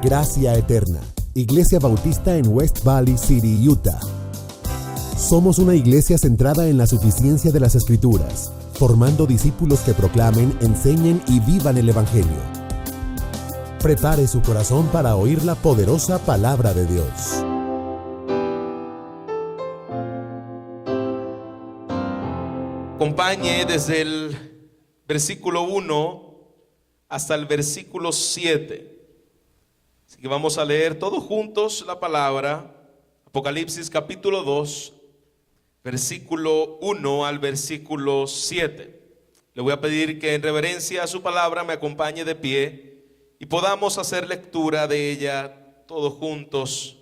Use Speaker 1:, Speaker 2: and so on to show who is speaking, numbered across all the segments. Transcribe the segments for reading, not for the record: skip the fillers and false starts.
Speaker 1: Gracia Eterna, Iglesia Bautista en West Valley City, Utah. Somos una iglesia centrada en la suficiencia de las Escrituras, formando discípulos que proclamen, enseñen y vivan el Evangelio. Prepare su corazón para oír la poderosa palabra de Dios.
Speaker 2: Acompañe desde el versículo 1 hasta el versículo 7. Así que vamos a leer todos juntos la palabra. Apocalipsis capítulo 2, versículo 1 al versículo 7. Le voy a pedir que en reverencia a su palabra me acompañe de pie y podamos hacer lectura de ella todos juntos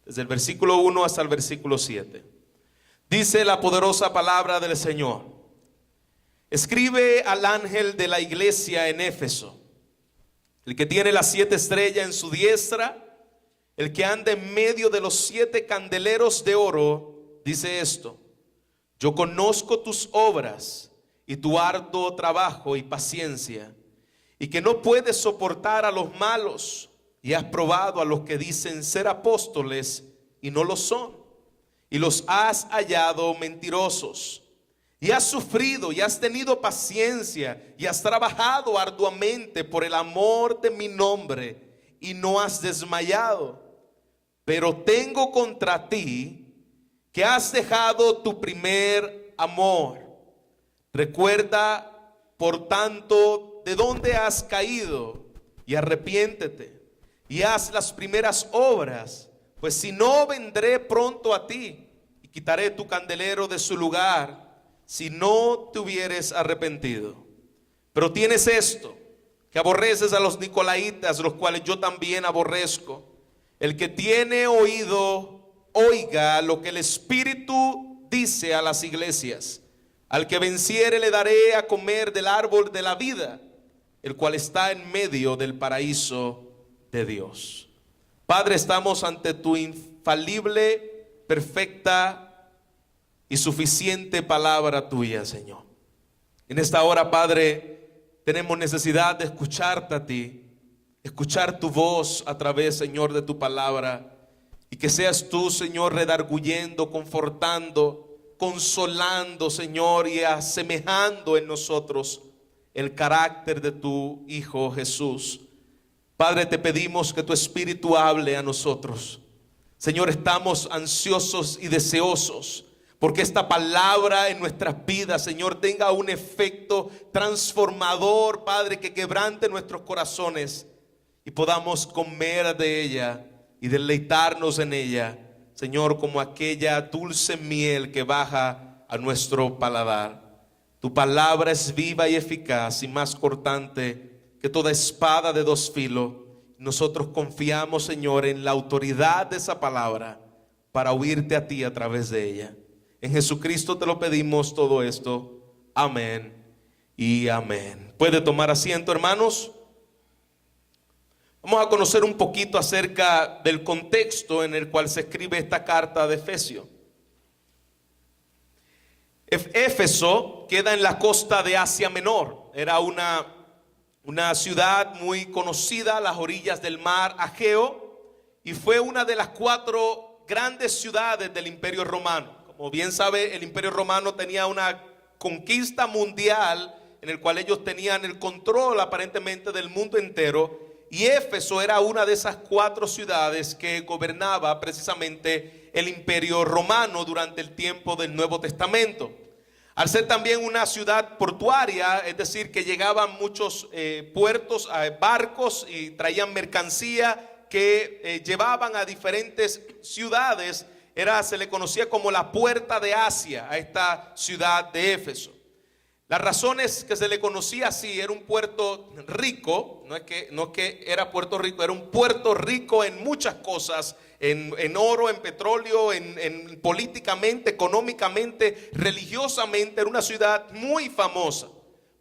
Speaker 2: desde el versículo 1 hasta el versículo 7. Dice la poderosa palabra del Señor: escribe al ángel de la iglesia en Éfeso, el que tiene las 7 estrellas en su diestra, el que anda en medio de los 7 candeleros de oro, dice esto: yo conozco tus obras y tu arduo trabajo y paciencia, y que no puedes soportar a los malos, y has probado a los que dicen ser apóstoles y no lo son, y los has hallado mentirosos. Y has sufrido y has tenido paciencia y has trabajado arduamente por el amor de mi nombre y no has desmayado. Pero tengo contra ti que has dejado tu primer amor. Recuerda, por tanto, de dónde has caído y arrepiéntete y haz las primeras obras, pues si no, vendré pronto a ti y quitaré tu candelero de su lugar si no te hubieres arrepentido. Pero tienes esto, que aborreces a los nicolaitas, los cuales yo también aborrezco. El que tiene oído, oiga lo que el Espíritu dice a las iglesias. Al que venciere le daré a comer del árbol de la vida, el cual está en medio del paraíso de Dios. Padre, estamos ante tu infalible, perfecta y suficiente palabra tuya, Señor. En esta hora, Padre, tenemos necesidad de escucharte a ti, escuchar tu voz a través, Señor, de tu palabra, y que seas tú, Señor, redarguyendo, confortando, consolando, Señor, y asemejando en nosotros el carácter de tu Hijo Jesús. Padre, te pedimos que tu Espíritu hable a nosotros. Señor, estamos ansiosos y deseosos porque esta palabra en nuestras vidas, Señor, tenga un efecto transformador, Padre, que quebrante nuestros corazones y podamos comer de ella y deleitarnos en ella, Señor, como aquella dulce miel que baja a nuestro paladar. Tu palabra es viva y eficaz y más cortante que toda espada de 2 filos. Nosotros confiamos, Señor, en la autoridad de esa palabra para oírte a ti a través de ella. En Jesucristo te lo pedimos todo esto. Amén y amén. ¿Puede tomar asiento, hermanos? Vamos a conocer un poquito acerca del contexto en el cual se escribe esta carta de Efesios. Éfeso queda en la costa de Asia Menor. Era una ciudad muy conocida a las orillas del mar Egeo y fue una de las 4 grandes ciudades del Imperio Romano. Como bien sabe, el Imperio Romano tenía una conquista mundial en el cual ellos tenían el control aparentemente del mundo entero, y Éfeso era una de esas 4 ciudades que gobernaba precisamente el Imperio Romano durante el tiempo del Nuevo Testamento. Al ser también una ciudad portuaria, es decir, que llegaban muchos puertos, barcos y traían mercancía que llevaban a diferentes ciudades. Se le conocía como la puerta de Asia a esta ciudad de Éfeso. Las razones que se le conocía así: era un puerto rico, no es que era Puerto Rico, era un puerto rico en muchas cosas, en oro, en petróleo, en políticamente, económicamente, religiosamente. Era una ciudad muy famosa.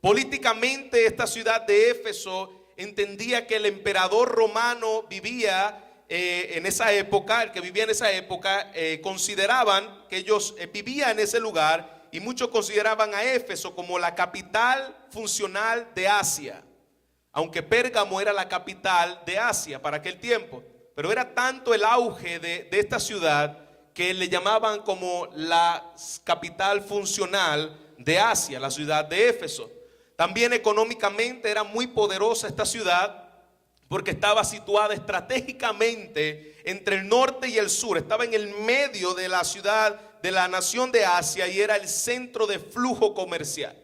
Speaker 2: Políticamente, esta ciudad de Éfeso entendía que el emperador romano vivía en esa época. El que vivía en esa época consideraban que ellos vivían en ese lugar, y muchos consideraban a Éfeso como la capital funcional de Asia. aunque Pérgamo era la capital de Asia para aquel tiempo. Pero era tanto el auge de esta ciudad que le llamaban como la capital funcional de Asia, la ciudad de Éfeso. También económicamente era muy poderosa esta ciudad porque estaba situada estratégicamente entre el norte y el sur. Estaba en el medio de la ciudad, de la nación de Asia, y era el centro de flujo comercial.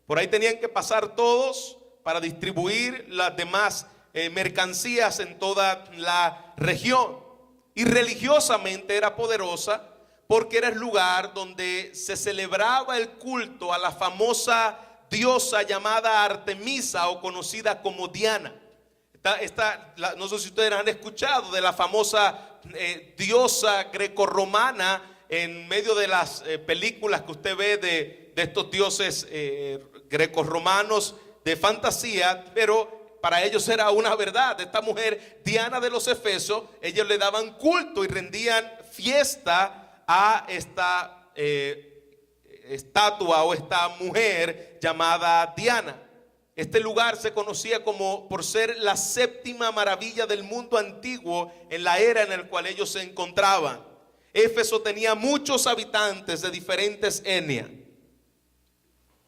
Speaker 2: Por ahí tenían que pasar todos para distribuir las demás mercancías en toda la región. Y religiosamente era poderosa porque era el lugar donde se celebraba el culto a la famosa diosa llamada Artemisa, o conocida como Diana. No sé si ustedes han escuchado de la famosa diosa grecorromana en medio de las películas que usted ve de estos dioses grecorromanos de fantasía, pero para ellos era una verdad. Esta mujer, Diana de los Efesos, ellos le daban culto y rendían fiesta a esta estatua o esta mujer llamada Diana. Este lugar se conocía como por ser la séptima maravilla del mundo antiguo en la era en la cual ellos se encontraban. Éfeso tenía muchos habitantes de diferentes etnias.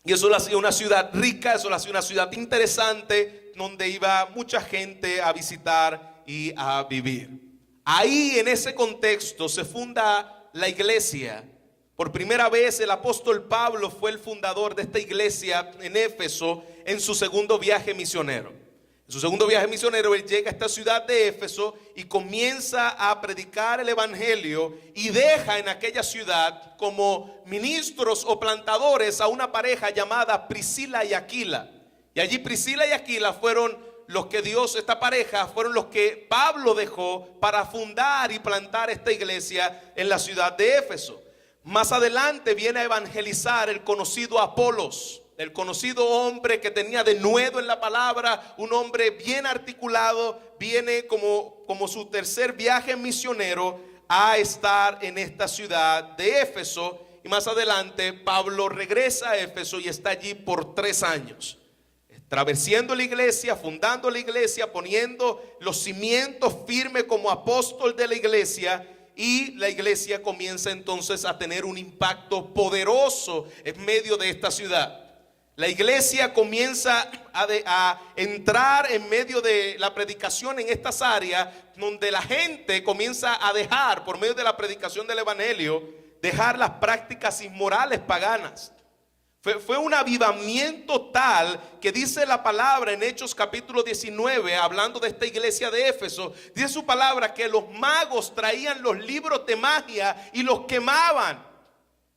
Speaker 2: Y eso lo hacía una ciudad rica, eso lo hacía una ciudad interesante, donde iba mucha gente a visitar y a vivir. Ahí, en ese contexto, se funda la iglesia. Por primera vez el apóstol Pablo fue el fundador de esta iglesia en Éfeso en su segundo viaje misionero. En su segundo viaje misionero él llega a esta ciudad de Éfeso y comienza a predicar el evangelio, y deja en aquella ciudad como ministros o plantadores a una pareja llamada Priscila y Aquila. Y allí Priscila y Aquila fueron los que esta pareja fueron los que Pablo dejó para fundar y plantar esta iglesia en la ciudad de Éfeso. Más adelante viene a evangelizar el conocido Apolos, el conocido hombre que tenía denuedo en la palabra, un hombre bien articulado. Viene como su tercer viaje misionero a estar en esta ciudad de Éfeso. Y más adelante Pablo regresa a Éfeso y está allí por 3 años, traversando la iglesia, fundando la iglesia, poniendo los cimientos firmes como apóstol de la iglesia. Y la iglesia comienza entonces a tener un impacto poderoso en medio de esta ciudad. La iglesia comienza a entrar en medio de la predicación en estas áreas, donde la gente comienza a dejar, por medio de la predicación del evangelio, dejar las prácticas inmorales paganas. Fue un avivamiento tal que dice la palabra en Hechos capítulo 19, hablando de esta iglesia de Éfeso, dice su palabra que los magos traían los libros de magia y los quemaban.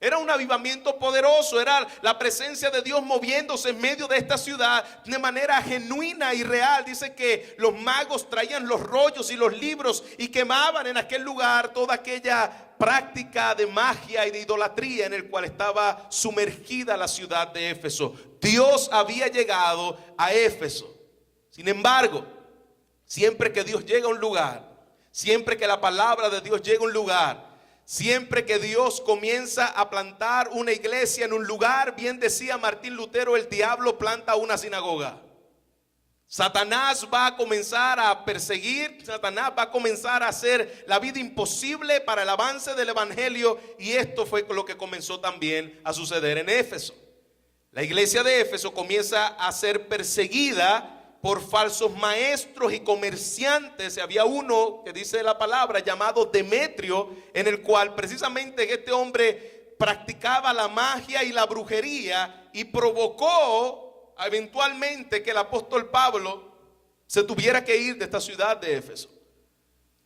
Speaker 2: Era un avivamiento poderoso, era la presencia de Dios moviéndose en medio de esta ciudad de manera genuina y real. Dice que los magos traían los rollos y los libros y quemaban en aquel lugar toda aquella práctica de magia y de idolatría en el cual estaba sumergida la ciudad de Éfeso. Dios había llegado a Éfeso. Sin embargo, siempre que Dios llega a un lugar, siempre que la palabra de Dios llega a un lugar, siempre que Dios comienza a plantar una iglesia en un lugar, bien decía Martín Lutero, el diablo planta una sinagoga. Satanás va a comenzar a perseguir, Satanás va a comenzar a hacer la vida imposible para el avance del evangelio, y esto fue lo que comenzó también a suceder en Éfeso. La iglesia de Éfeso comienza a ser perseguida por falsos maestros y comerciantes. Había uno que dice la palabra llamado Demetrio, en el cual precisamente este hombre practicaba la magia y la brujería, y provocó eventualmente que el apóstol Pablo se tuviera que ir de esta ciudad de Éfeso.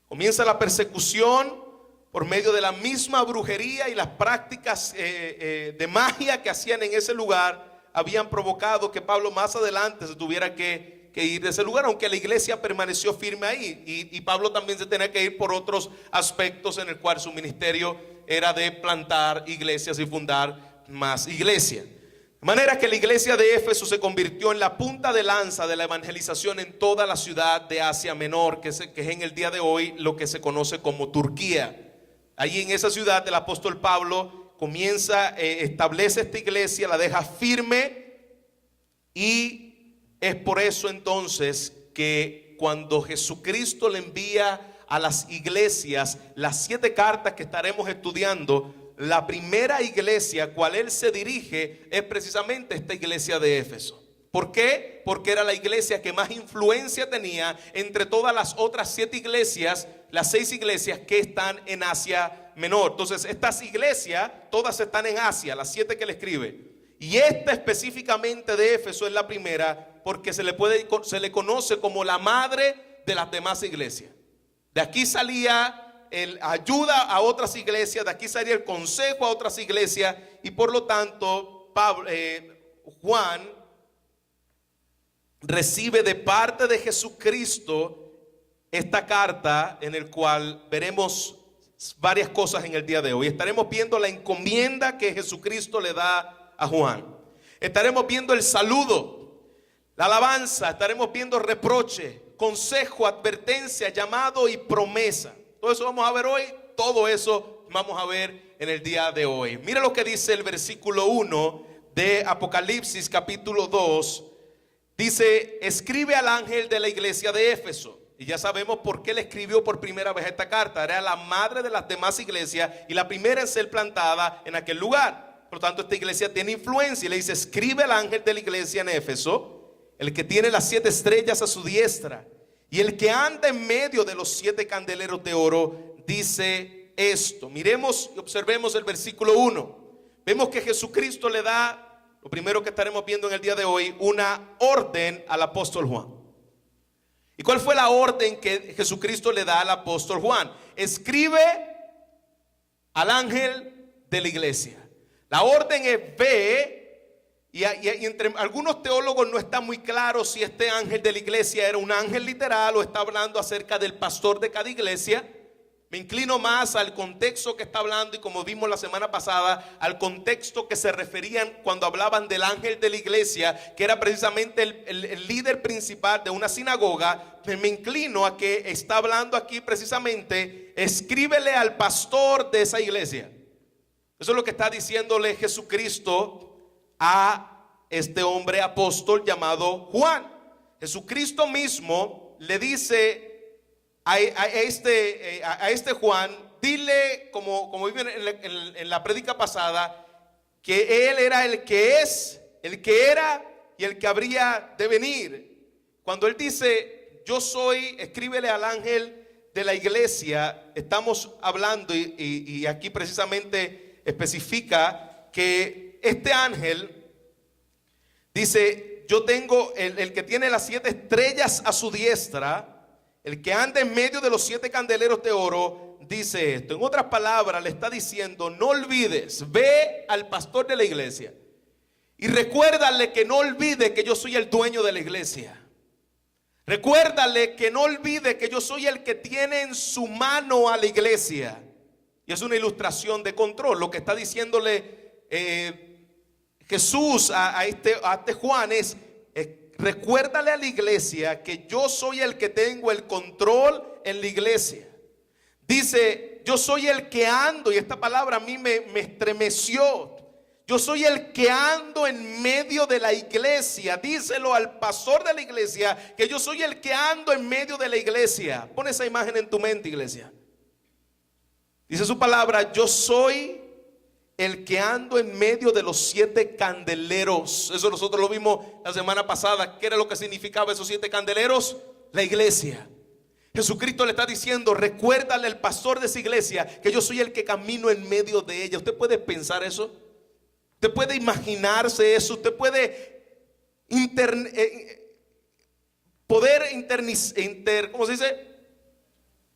Speaker 2: Comienza la persecución por medio de la misma brujería, y las prácticas de magia que hacían en ese lugar habían provocado que Pablo más adelante se tuviera que ir de ese lugar, aunque la iglesia permaneció firme ahí, y Pablo también se tenía que ir por otros aspectos en el cual su ministerio era de plantar iglesias y fundar más iglesias. De manera que la iglesia de Éfeso se convirtió en la punta de lanza de la evangelización en toda la ciudad de Asia Menor, que es en el día de hoy lo que se conoce como Turquía. Allí en esa ciudad el apóstol Pablo comienza, establece esta iglesia, la deja firme, y Es por eso entonces que cuando Jesucristo le envía a las iglesias las 7 cartas que estaremos estudiando, la primera iglesia a cual él se dirige es precisamente esta iglesia de Éfeso. ¿Por qué? Porque era la iglesia que más influencia tenía entre todas las otras 7 iglesias, las 6 iglesias que están en Asia Menor. Entonces estas iglesias todas están en Asia, las 7 que le escribe. Y esta específicamente de Éfeso es la primera porque se le conoce como la madre de las demás iglesias. De aquí salía el ayuda a otras iglesias, de aquí salía el consejo a otras iglesias, y por lo tanto Juan recibe de parte de Jesucristo esta carta en el cual veremos varias cosas en el día de hoy. Estaremos viendo la encomienda que Jesucristo le da a Juan. Estaremos viendo el saludo, la alabanza, estaremos viendo reproche, consejo, advertencia, llamado y promesa. Todo eso vamos a ver hoy, todo eso vamos a ver en el día de hoy. Mira lo que dice el versículo 1 de Apocalipsis capítulo 2. Dice: escribe al ángel de la iglesia de Éfeso. Y ya sabemos por qué le escribió por primera vez esta carta. Era la madre de las demás iglesias y la primera en ser plantada en aquel lugar. Por lo tanto, esta iglesia tiene influencia y le dice: escribe al ángel de la iglesia en Éfeso, el que tiene las 7 estrellas a su diestra y el que anda en medio de los 7 candeleros de oro, dice esto. Miremos y observemos el versículo 1. Vemos que Jesucristo le da, lo primero que estaremos viendo en el día de hoy, una orden al apóstol Juan. ¿Y cuál fue la orden que Jesucristo le da al apóstol Juan? Escribe al ángel de la iglesia. La orden es ve, y entre algunos teólogos no está muy claro si este ángel de la iglesia era un ángel literal o está hablando acerca del pastor de cada iglesia. Me inclino más al contexto que está hablando, y como vimos la semana pasada, al contexto que se referían cuando hablaban del ángel de la iglesia, que era precisamente el líder principal de una sinagoga. Me inclino a que está hablando aquí precisamente: escríbele al pastor de esa iglesia. Eso es lo que está diciéndole Jesucristo a este hombre apóstol llamado Juan. Jesucristo mismo le dice a este Juan: dile, como vimos en la prédica pasada, que él era el que es, el que era y el que habría de venir. Cuando él dice yo soy, escríbele al ángel de la iglesia, estamos hablando y aquí precisamente especifica que este ángel dice: yo tengo el que tiene las 7 estrellas a su diestra, el que anda en medio de los 7 candeleros de oro, dice esto. En otras palabras, le está diciendo: no olvides, ve al pastor de la iglesia y recuérdale que no olvide que yo soy el dueño de la iglesia. Recuérdale que no olvide que yo soy el que tiene en su mano a la iglesia. Y es una ilustración de control. Lo que está diciéndole Jesús a este Juan es: recuérdale a la iglesia que yo soy el que tengo el control en la iglesia. Dice: yo soy el que ando, y esta palabra a mí me estremeció. Yo soy el que ando en medio de la iglesia. Díselo al pastor de la iglesia que yo soy el que ando en medio de la iglesia. Pon esa imagen en tu mente, iglesia. Dice su palabra: yo soy el que ando en medio de los 7 candeleros. Eso nosotros lo vimos la semana pasada. ¿Qué era lo que significaba esos 7 candeleros? La iglesia. Jesucristo le está diciendo: recuérdale al pastor de esa iglesia que yo soy el que camino en medio de ella. ¿Usted puede pensar eso? ¿Usted puede imaginarse eso? ¿Usted puede ¿cómo se dice?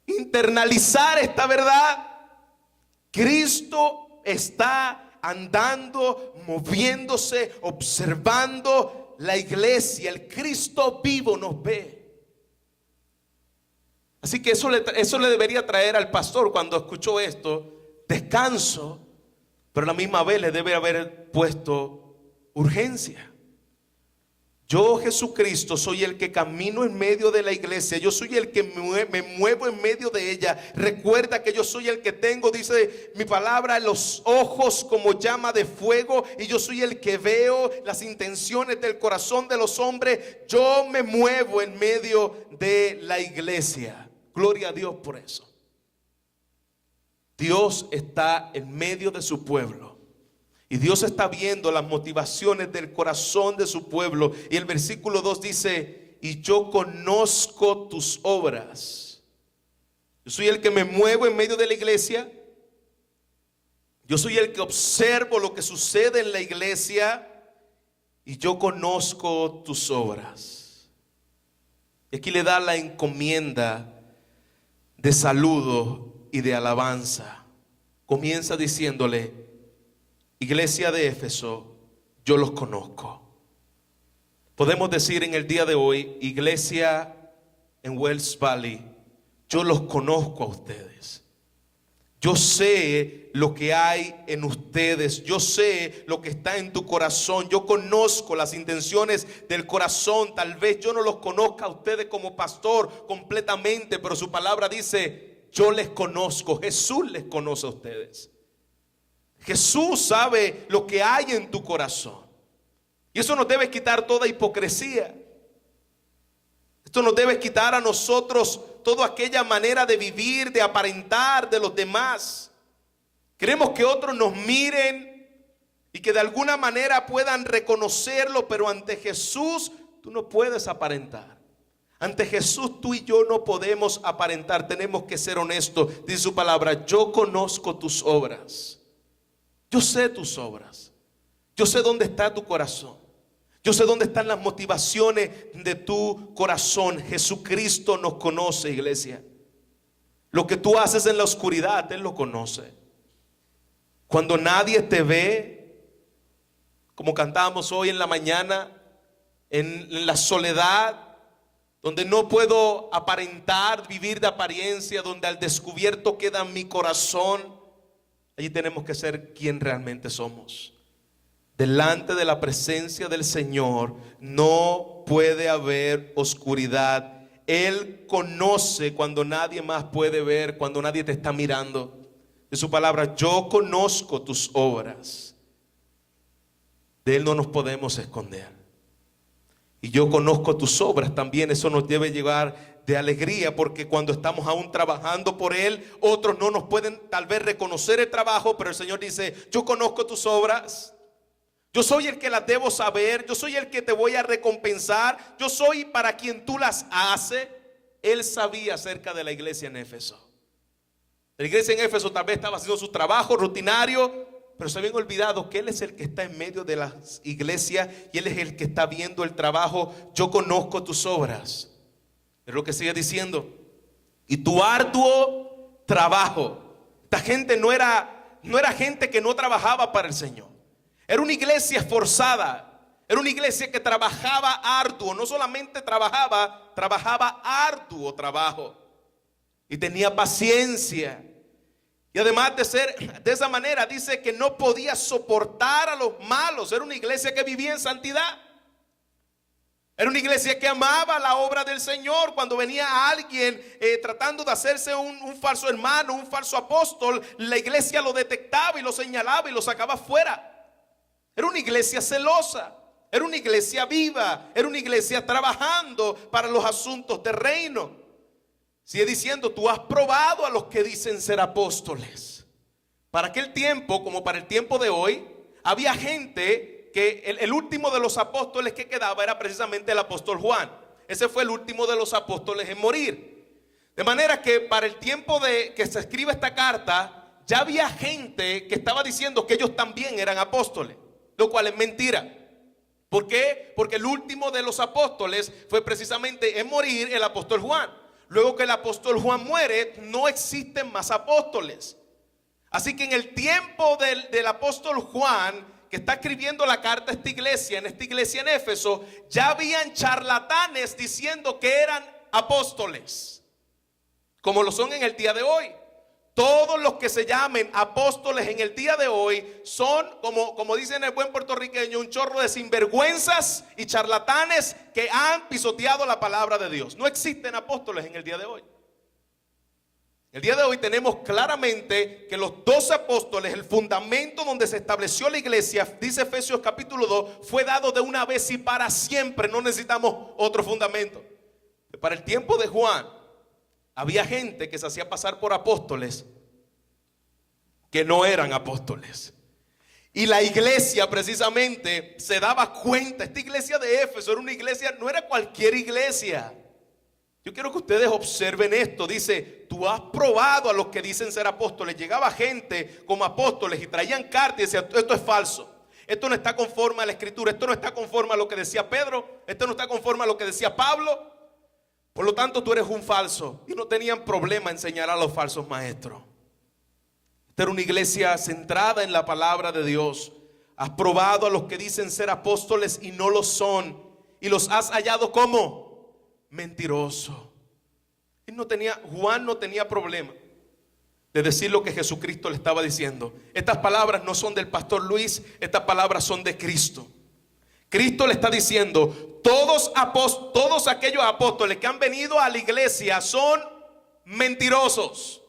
Speaker 2: Internalizar esta verdad? Cristo está andando, moviéndose, observando la iglesia. El Cristo vivo nos ve. Así que eso le debería traer al pastor, cuando escuchó esto, descanso, pero a la misma vez le debe haber puesto urgencia. Yo, Jesucristo, soy el que camino en medio de la iglesia. Yo soy el que me muevo en medio de ella. Recuerda que yo soy el que tengo, dice mi palabra, los ojos como llama de fuego. Y yo soy el que veo las intenciones del corazón de los hombres. Yo me muevo en medio de la iglesia. Gloria a Dios por eso. Dios está en medio de su pueblo. Y Dios está viendo las motivaciones del corazón de su pueblo. Y el versículo 2 dice: y yo conozco tus obras. Yo soy el que me muevo en medio de la iglesia. Yo soy el que observo lo que sucede en la iglesia. Y yo conozco tus obras. Y aquí le da la encomienda de saludo y de alabanza. Comienza diciéndole: iglesia de Éfeso, yo los conozco. Podemos decir en el día de hoy: iglesia en Wells Valley, yo los conozco a ustedes. Yo sé lo que hay en ustedes. Yo sé lo que está en tu corazón. Yo conozco las intenciones del corazón. Tal vez yo no los conozca a ustedes como pastor completamente, pero su palabra dice: yo les conozco. Jesús les conoce a ustedes. Jesús sabe lo que hay en tu corazón. Y eso nos debe quitar toda hipocresía. Esto nos debe quitar a nosotros toda aquella manera de vivir, de aparentar de los demás. Queremos que otros nos miren y que de alguna manera puedan reconocerlo, pero ante Jesús tú no puedes aparentar. Ante Jesús tú y yo no podemos aparentar. Tenemos que ser honestos. Dice su palabra: yo conozco tus obras. Yo sé tus obras. Yo sé dónde está tu corazón. Yo sé dónde están las motivaciones de tu corazón. Jesucristo nos conoce, iglesia. Lo que tú haces en la oscuridad, Él lo conoce. Cuando nadie te ve, como cantábamos hoy en la mañana, en la soledad, donde no puedo aparentar, vivir de apariencia, donde al descubierto queda mi corazón. Allí tenemos que ser quien realmente somos. Delante de la presencia del Señor no puede haber oscuridad. Él conoce cuando nadie más puede ver, cuando nadie te está mirando. De su palabra: yo conozco tus obras. De Él no nos podemos esconder. Y yo conozco tus obras también. Eso nos debe llevar de alegría, porque cuando estamos aún trabajando por Él, otros no nos pueden tal vez reconocer el trabajo, pero el Señor dice: yo conozco tus obras. Yo soy el que las debo saber. Yo soy el que te voy a recompensar. Yo soy para quien tú las haces. Él sabía acerca de la iglesia en Éfeso. La iglesia en Éfeso tal vez estaba haciendo su trabajo rutinario, pero se habían olvidado que Él es el que está en medio de las iglesias y Él es el que está viendo el trabajo. Yo conozco tus obras. Es lo que sigue diciendo: y tu arduo trabajo. Esta gente no era gente que no trabajaba para el Señor. Era una iglesia esforzada. Era una iglesia que trabajaba arduo. No solamente trabajaba arduo trabajo. Y tenía paciencia. Y además de ser de esa manera, dice que no podía soportar a los malos. Era una iglesia que vivía en santidad. Era una iglesia que amaba la obra del Señor. Cuando venía alguien tratando de hacerse un falso hermano, un falso apóstol, la iglesia lo detectaba y lo señalaba y lo sacaba fuera. Era una iglesia celosa. Era una iglesia viva. Era una iglesia trabajando para los asuntos del reino. Sigue diciendo: tú has probado a los que dicen ser apóstoles. Para aquel tiempo, como para el tiempo de hoy, había gente que el último de los apóstoles que quedaba era precisamente el apóstol Juan. Ese fue el último de los apóstoles en morir. De manera que para el tiempo de que se escribe esta carta, ya había gente que estaba diciendo que ellos también eran apóstoles, lo cual es mentira. ¿Por qué? Porque el último de los apóstoles fue precisamente en morir el apóstol Juan. Luego que el apóstol Juan muere, no existen más apóstoles. Así que en el tiempo del apóstol Juan, que está escribiendo la carta a esta iglesia, en esta iglesia en Éfeso, ya habían charlatanes diciendo que eran apóstoles, como lo son en el día de hoy. Todos los que se llamen apóstoles en el día de hoy son, como dicen el buen puertorriqueño, un chorro de sinvergüenzas y charlatanes que han pisoteado la palabra de Dios. No existen apóstoles en el día de hoy. El día de hoy tenemos claramente que los 12 apóstoles, el fundamento donde se estableció la iglesia, dice Efesios capítulo 2, fue dado de una vez y para siempre. No necesitamos otro fundamento. Para el tiempo de Juan, había gente que se hacía pasar por apóstoles que no eran apóstoles. Y la iglesia precisamente se daba cuenta. Esta iglesia de Éfeso era una iglesia, no era cualquier iglesia. Yo quiero que ustedes observen esto. Dice, tú has probado a los que dicen ser apóstoles. Llegaba gente como apóstoles y traían cartas y decían, esto es falso. Esto no está conforme a la escritura. Esto no está conforme a lo que decía Pedro. Esto no está conforme a lo que decía Pablo. Por lo tanto, tú eres un falso. Y no tenían problema en señalar a los falsos maestros. Esta era una iglesia centrada en la palabra de Dios. Has probado a los que dicen ser apóstoles y no lo son. Y los has hallado como mentiroso. Juan no tenía problema de decir lo que Jesucristo le estaba diciendo. Estas palabras no son del pastor Luis, estas palabras son de Cristo. Cristo le está diciendo, todos aquellos apóstoles que han venido a la iglesia son mentirosos.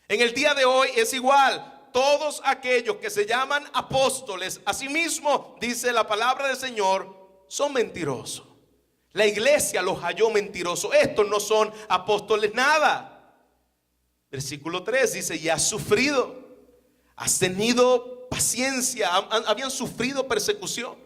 Speaker 2: En el día de hoy es igual. Todos aquellos que se llaman apóstoles, asimismo, dice la palabra del Señor, son mentirosos. La iglesia los halló mentirosos. Estos no son apóstoles nada. Versículo 3 dice, y has sufrido, has tenido paciencia, habían sufrido persecución.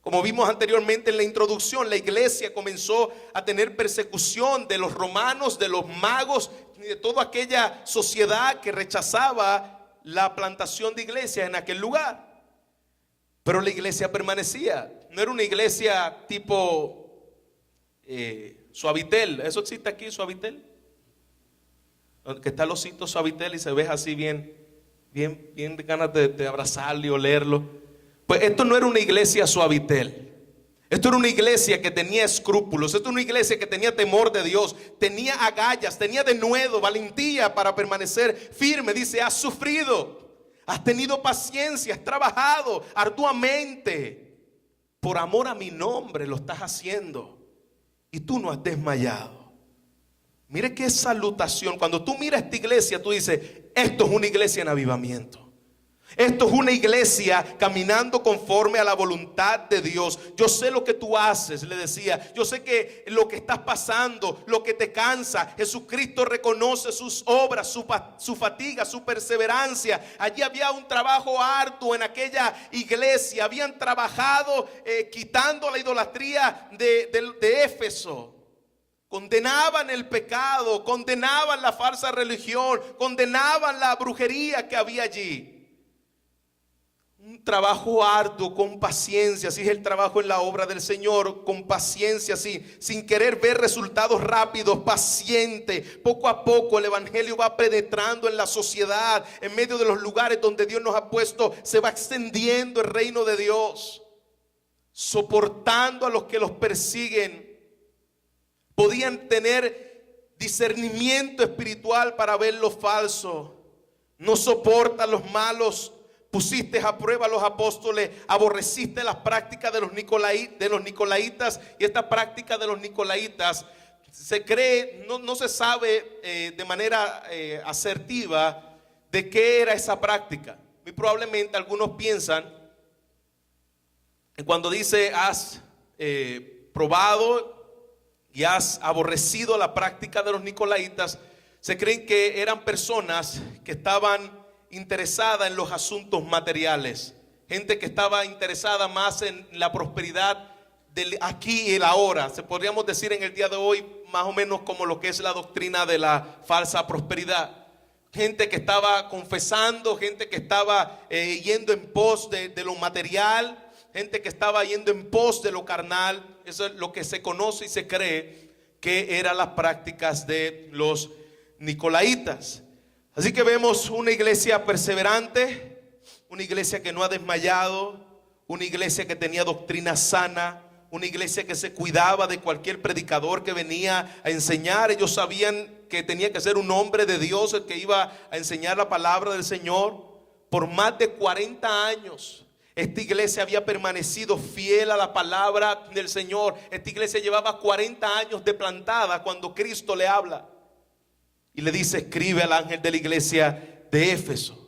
Speaker 2: Como vimos anteriormente en la introducción, la iglesia comenzó a tener persecución de los romanos, de los magos y de toda aquella sociedad que rechazaba la plantación de iglesias en aquel lugar. Pero la iglesia permanecía. No era una iglesia tipo Suavitel. ¿Eso existe aquí, Suavitel? Que está el osito Suavitel y se ve así bien de ganas de abrazarlo y olerlo. Pues esto no era una iglesia Suavitel. Esto era una iglesia que tenía escrúpulos. Esto era una iglesia que tenía temor de Dios. Tenía agallas, tenía denuedo, valentía para permanecer firme. Dice, has sufrido, has tenido paciencia, has trabajado arduamente. Por amor a mi nombre lo estás haciendo. Y tú no has desmayado. Mire qué salutación. Cuando tú miras esta iglesia, tú dices, esto es una iglesia en avivamiento. Esto es una iglesia caminando conforme a la voluntad de Dios. Yo sé lo que tú haces, le decía. Yo sé que lo que estás pasando, lo que te cansa. Jesucristo reconoce sus obras, su fatiga, su perseverancia. Allí había un trabajo arduo en aquella iglesia. Habían trabajado quitando la idolatría de Éfeso. Condenaban el pecado, condenaban la falsa religión, condenaban la brujería que había allí. Un trabajo arduo, con paciencia. Así es el trabajo en la obra del Señor, con paciencia, así, sin querer ver resultados rápidos, paciente. Poco a poco el evangelio va penetrando en la sociedad, en medio de los lugares donde Dios nos ha puesto. Se va extendiendo el reino de Dios, soportando a los que los persiguen. Podían tener discernimiento espiritual para ver lo falso. No soportan los malos. Pusiste a prueba a los apóstoles, aborreciste las prácticas de los nicolaitas, y esta práctica de los nicolaitas se cree, no se sabe de manera asertiva de qué era esa práctica. Muy probablemente algunos piensan que cuando dice has probado y has aborrecido la práctica de los nicolaitas, se creen que eran personas que estaban interesada en los asuntos materiales, gente que estaba interesada más en la prosperidad del aquí y el ahora. Se podríamos decir en el día de hoy más o menos como lo que es la doctrina de la falsa prosperidad. Gente que estaba confesando, gente que estaba yendo en pos de lo material, gente que estaba yendo en pos de lo carnal. Eso es lo que se conoce y se cree que eran las prácticas de los nicolaitas. Así que vemos una iglesia perseverante, una iglesia que no ha desmayado, una iglesia que tenía doctrina sana, una iglesia que se cuidaba de cualquier predicador que venía a enseñar. Ellos sabían que tenía que ser un hombre de Dios, el que iba a enseñar la palabra del Señor. Por más de 40 años, esta iglesia había permanecido fiel a la palabra del Señor. Esta iglesia llevaba 40 años de plantada cuando Cristo le habla y le dice: escribe al ángel de la iglesia de Éfeso.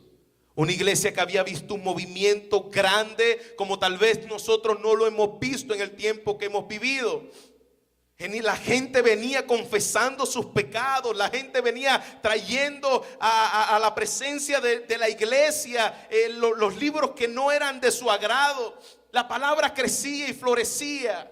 Speaker 2: Una iglesia que había visto un movimiento grande como tal vez nosotros no lo hemos visto en el tiempo que hemos vivido. La gente venía confesando sus pecados, la gente venía trayendo a la presencia de la iglesia los libros que no eran de su agrado. La palabra crecía y florecía.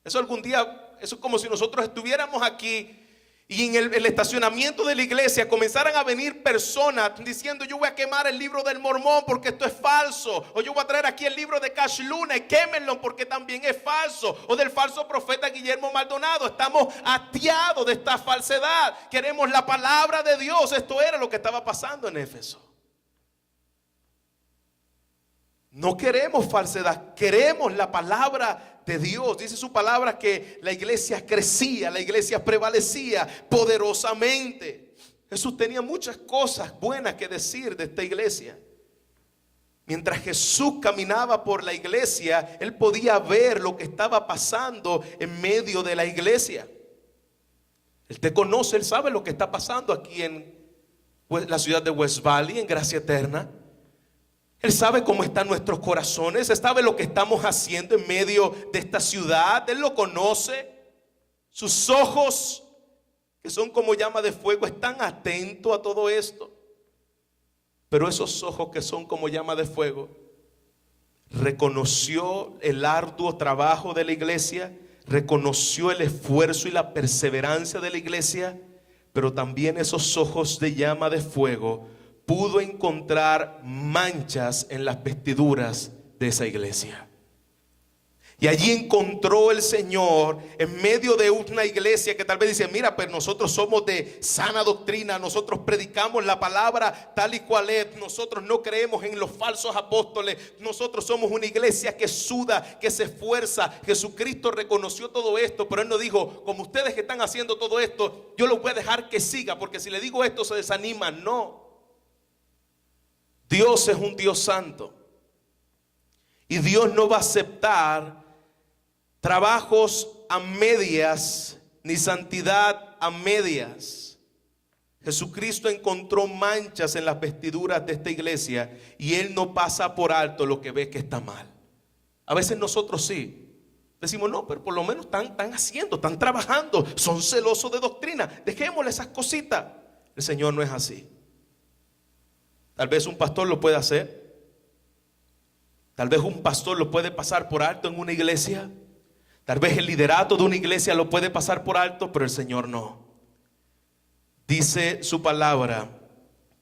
Speaker 2: Eso algún día, eso es como si nosotros estuviéramos aquí y en el estacionamiento de la iglesia comenzaran a venir personas diciendo: yo voy a quemar el libro del Mormón porque esto es falso, o yo voy a traer aquí el libro de Cash Luna y quémenlo porque también es falso, o del falso profeta Guillermo Maldonado. Estamos hastiados de esta falsedad, queremos la palabra de Dios. Esto era lo que estaba pasando en Éfeso. No queremos falsedad, queremos la palabra de Dios. Dice su palabra que la iglesia crecía, la iglesia prevalecía poderosamente. Jesús tenía muchas cosas buenas que decir de esta iglesia. Mientras Jesús caminaba por la iglesia, él podía ver lo que estaba pasando en medio de la iglesia. Él te conoce, él sabe lo que está pasando aquí en la ciudad de West Valley, en Gracia Eterna. Él sabe cómo están nuestros corazones, Él sabe lo que estamos haciendo en medio de esta ciudad. Él lo conoce. Sus ojos, que son como llama de fuego, están atentos a todo esto. Pero esos ojos que son como llama de fuego, reconoció el arduo trabajo de la iglesia, reconoció el esfuerzo y la perseverancia de la iglesia, pero también esos ojos de llama de fuego pudo encontrar manchas en las vestiduras de esa iglesia. Y allí encontró el Señor en medio de una iglesia que tal vez dice: mira, pero nosotros somos de sana doctrina, nosotros predicamos la palabra tal y cual es, nosotros no creemos en los falsos apóstoles, nosotros somos una iglesia que suda, que se esfuerza. Jesucristo reconoció todo esto, pero Él no dijo: como ustedes que están haciendo todo esto, yo los voy a dejar que siga, porque si le digo esto se desaniman. No. Dios es un Dios santo y Dios no va a aceptar trabajos a medias ni santidad a medias. Jesucristo encontró manchas en las vestiduras de esta iglesia y Él no pasa por alto lo que ve que está mal. A veces nosotros sí decimos: no, pero por lo menos están haciendo, están trabajando, son celosos de doctrina, dejémosle esas cositas. El Señor no es así. Tal vez un pastor lo puede hacer. Tal vez un pastor lo puede pasar por alto en una iglesia. Tal vez el liderato de una iglesia lo puede pasar por alto, pero el Señor no. Dice su palabra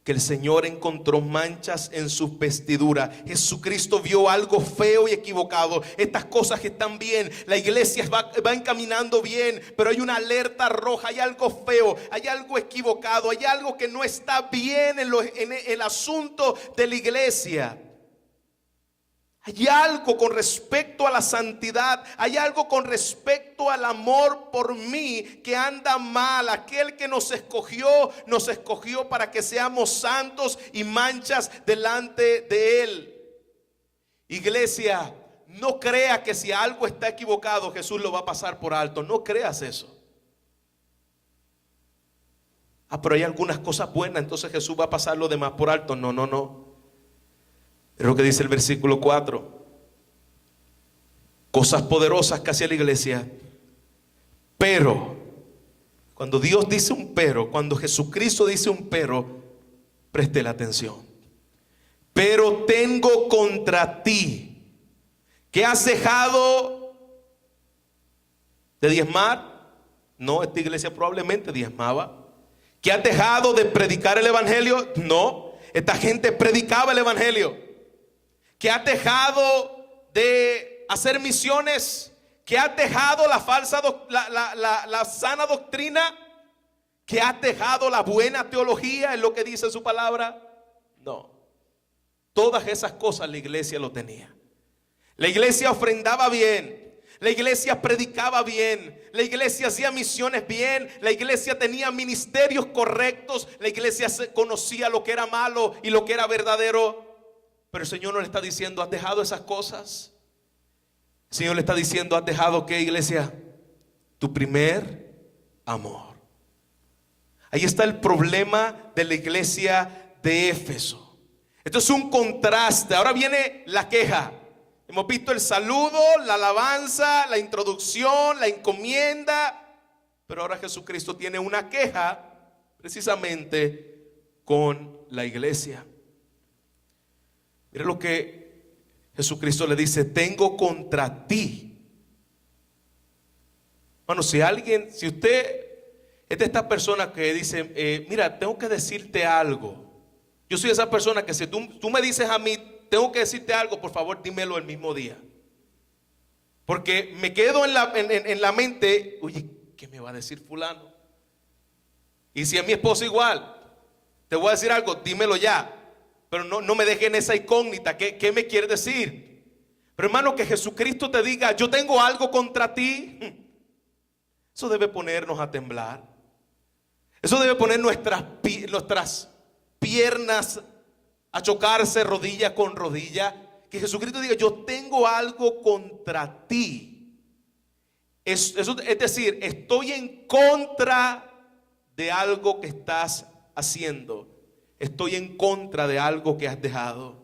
Speaker 2: que el Señor encontró manchas en sus vestiduras. Jesucristo vio algo feo y equivocado. Estas cosas que están bien, la iglesia va encaminando bien, pero hay una alerta roja, hay algo feo, hay algo equivocado, hay algo que no está bien en el asunto de la iglesia. Hay algo con respecto a la santidad, hay algo con respecto al amor por mí que anda mal. Aquel que nos escogió para que seamos santos y manchas delante de Él. Iglesia, no crea que si algo está equivocado Jesús lo va a pasar por alto. No creas eso. Pero hay algunas cosas buenas, entonces Jesús va a pasar lo demás por alto. No. Es lo que dice el versículo 4. Cosas poderosas que hacía la iglesia. Pero, cuando Dios dice un pero, cuando Jesucristo dice un pero, preste la atención. Pero tengo contra ti que has dejado de diezmar. No, esta iglesia probablemente diezmaba. Que has dejado de predicar el evangelio. No, esta gente predicaba el evangelio. Que has dejado de hacer misiones, que has dejado la sana doctrina, que has dejado la buena teología, es lo que dice su palabra. No, todas esas cosas la iglesia lo tenía. La iglesia ofrendaba bien, La iglesia predicaba bien, la iglesia hacía misiones bien, la iglesia tenía ministerios correctos, la iglesia conocía lo que era malo y lo que era verdadero. Pero el Señor no le está diciendo, ¿has dejado esas cosas? El Señor le está diciendo, ¿has dejado qué, iglesia? Tu primer amor. Ahí está el problema de la iglesia de Éfeso. Esto es un contraste. Ahora viene la queja. Hemos visto el saludo, la alabanza, la introducción, la encomienda. Pero ahora Jesucristo tiene una queja precisamente con la iglesia. Mira lo que Jesucristo le dice: tengo contra ti. Bueno, si usted es de estas personas que dice, mira, tengo que decirte algo. Yo soy esa persona que si tú me dices a mí, tengo que decirte algo, por favor dímelo el mismo día. Porque me quedo en la mente, oye, ¿qué me va a decir fulano? Y si es mi esposo igual, te voy a decir algo, dímelo ya. Pero no me dejen esa incógnita, ¿qué me quiere decir? Pero hermano, que Jesucristo te diga, yo tengo algo contra ti, eso debe ponernos a temblar. Eso debe poner nuestras piernas a chocarse rodilla con rodilla. Que Jesucristo diga, yo tengo algo contra ti. Es decir, estoy en contra de algo que estás haciendo. Estoy en contra de algo que has dejado.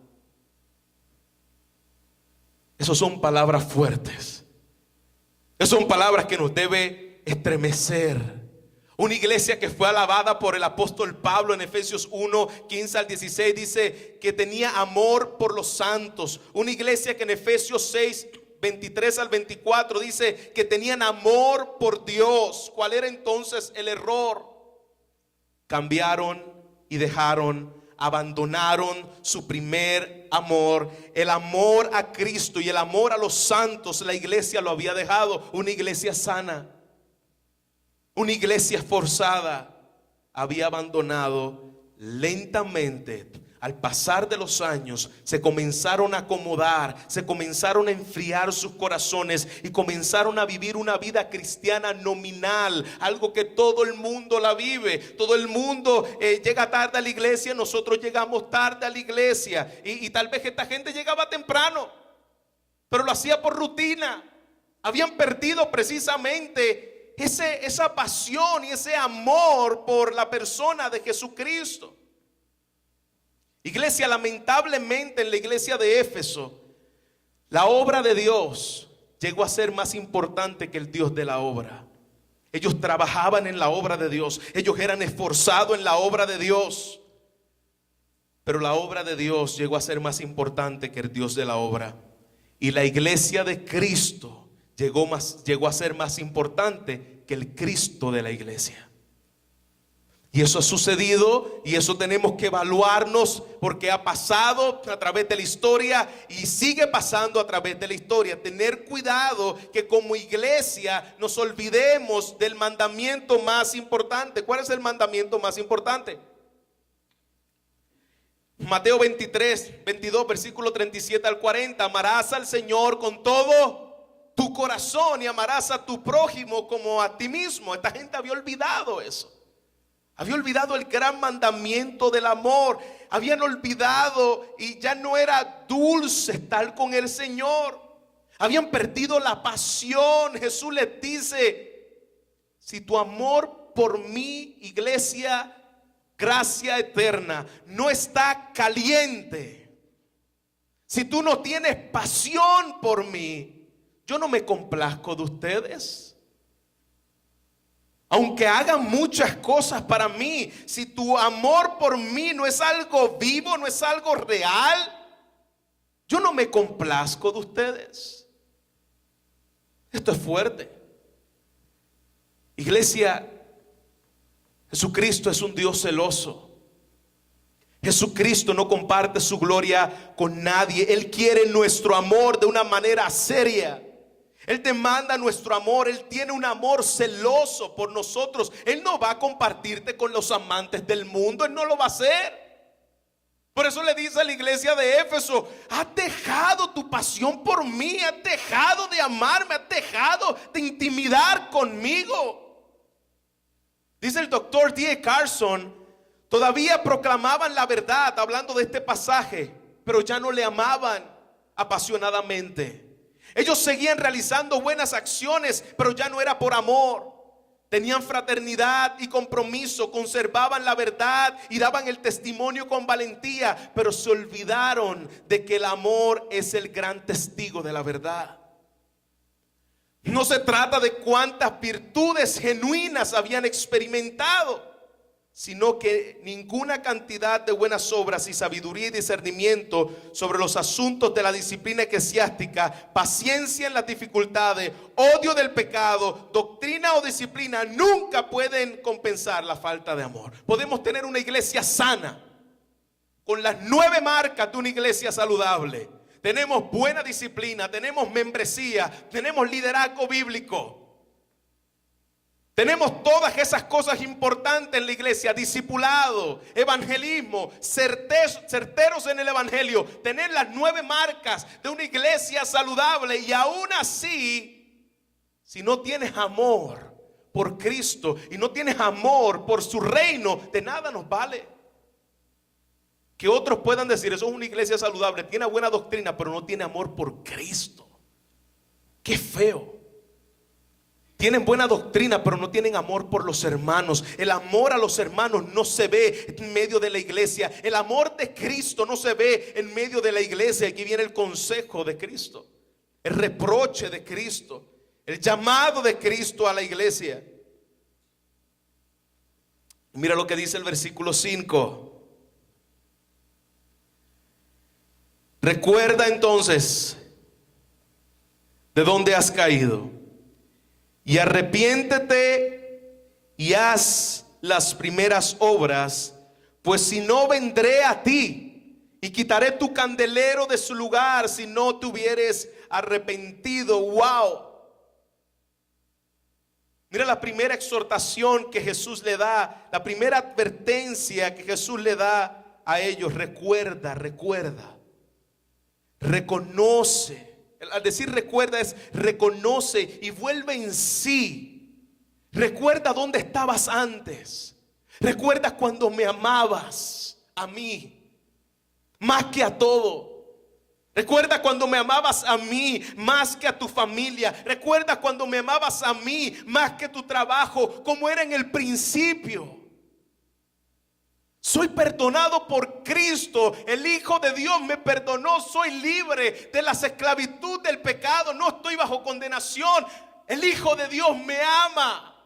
Speaker 2: Esas son palabras fuertes. Esas son palabras que nos debe estremecer. Una iglesia que fue alabada por el apóstol Pablo en Efesios 1, 15 al 16 dice que tenía amor por los santos. Una iglesia que en Efesios 6, 23 al 24 dice que tenían amor por Dios. ¿Cuál era entonces el error? Cambiaron y abandonaron su primer amor, el amor a Cristo y el amor a los santos. La iglesia lo había dejado. Una iglesia sana, una iglesia esforzada, había abandonado lentamente. Al pasar de los años se comenzaron a acomodar, se comenzaron a enfriar sus corazones y comenzaron a vivir una vida cristiana nominal, algo que todo el mundo la vive. Todo el mundo llega tarde a la iglesia, nosotros llegamos tarde a la iglesia y tal vez esta gente llegaba temprano, pero lo hacía por rutina. Habían perdido precisamente esa pasión y ese amor por la persona de Jesucristo. Iglesia, lamentablemente en la iglesia de Éfeso, la obra de Dios llegó a ser más importante que el Dios de la obra. Ellos trabajaban en la obra de Dios, ellos eran esforzados en la obra de Dios, pero la obra de Dios llegó a ser más importante que el Dios de la obra. Y la iglesia de Cristo llegó a ser más importante que el Cristo de la iglesia. Y eso ha sucedido y eso tenemos que evaluarnos, porque ha pasado a través de la historia y sigue pasando a través de la historia. Tener cuidado que como iglesia nos olvidemos del mandamiento más importante. ¿Cuál es el mandamiento más importante? Mateo 23, 22, versículo 37 al 40. Amarás al Señor con todo tu corazón y amarás a tu prójimo como a ti mismo. Esta gente había olvidado eso. Había olvidado el gran mandamiento del amor. Habían olvidado y ya no era dulce estar con el Señor. Habían perdido la pasión. Jesús les dice: si tu amor por mí, iglesia, gracia eterna, no está caliente, si tú no tienes pasión por mí, yo no me complazco de ustedes. Aunque hagan muchas cosas para mí, si tu amor por mí no es algo vivo, no es algo real, yo no me complazco de ustedes. Esto es fuerte. Iglesia, Jesucristo es un Dios celoso. Jesucristo no comparte su gloria con nadie. Él quiere nuestro amor de una manera seria. Él demanda nuestro amor. Él tiene un amor celoso por nosotros. Él no va a compartirte con los amantes del mundo. Él no lo va a hacer. Por eso le dice a la iglesia de Éfeso: has dejado tu pasión por mí, has dejado de amarme, has dejado de intimidar conmigo. Dice el doctor D.A. Carson: todavía proclamaban la verdad, hablando de este pasaje, pero ya no le amaban apasionadamente. Ellos seguían realizando buenas acciones, pero ya no era por amor. Tenían fraternidad y compromiso, conservaban la verdad y daban el testimonio con valentía, pero se olvidaron de que el amor es el gran testigo de la verdad. No se trata de cuántas virtudes genuinas habían experimentado, sino que ninguna cantidad de buenas obras y sabiduría y discernimiento sobre los asuntos de la disciplina eclesiástica, paciencia en las dificultades, odio del pecado, doctrina o disciplina nunca pueden compensar la falta de amor. Podemos tener una iglesia sana, con las 9 marcas de una iglesia saludable. Tenemos buena disciplina, tenemos membresía, tenemos liderazgo bíblico. Tenemos todas esas cosas importantes en la iglesia: discipulado, evangelismo, certeros en el evangelio, tener las 9 marcas de una iglesia saludable. Y aún así, si no tienes amor por Cristo y no tienes amor por su reino, de nada nos vale. Que otros puedan decir: eso es una iglesia saludable, tiene buena doctrina, pero no tiene amor por Cristo. Qué feo. Tienen buena doctrina, pero no tienen amor por los hermanos. El amor a los hermanos no se ve en medio de la iglesia. El amor de Cristo no se ve en medio de la iglesia. Aquí viene el consejo de Cristo, el reproche de Cristo, el llamado de Cristo a la iglesia. Mira lo que dice el versículo 5. Recuerda entonces de dónde has caído, y arrepiéntete y haz las primeras obras, pues si no, vendré a ti y quitaré tu candelero de su lugar si no te hubieres arrepentido. Wow. Mira la primera exhortación que Jesús le da, la primera advertencia que Jesús le da a ellos: recuerda, reconoce. Al decir recuerda es reconoce y vuelve en sí. Recuerda dónde estabas antes. Recuerda cuando me amabas a mí más que a todo. Recuerda cuando me amabas a mí más que a tu familia. Recuerda cuando me amabas a mí más que tu trabajo, como era en el principio. Soy perdonado por Cristo. El Hijo de Dios me perdonó. Soy libre de la esclavitud del pecado. No estoy bajo condenación. El Hijo de Dios me ama.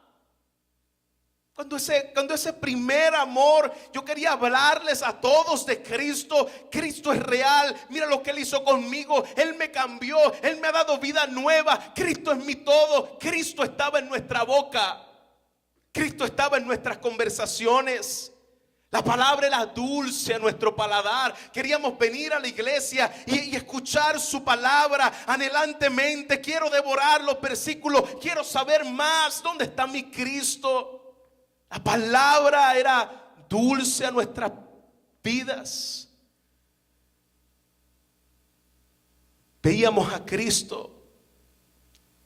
Speaker 2: Cuando ese primer amor, yo quería hablarles a todos de Cristo. Cristo es real. Mira lo que Él hizo conmigo. Él me cambió. Él me ha dado vida nueva. Cristo es mi todo. Cristo estaba en nuestra boca. Cristo estaba en nuestras conversaciones. La palabra era dulce a nuestro paladar. Queríamos venir a la iglesia y escuchar su palabra anhelantemente. Quiero devorar los versículos. Quiero saber más. ¿Dónde está mi Cristo? La palabra era dulce a nuestras vidas. Veíamos a Cristo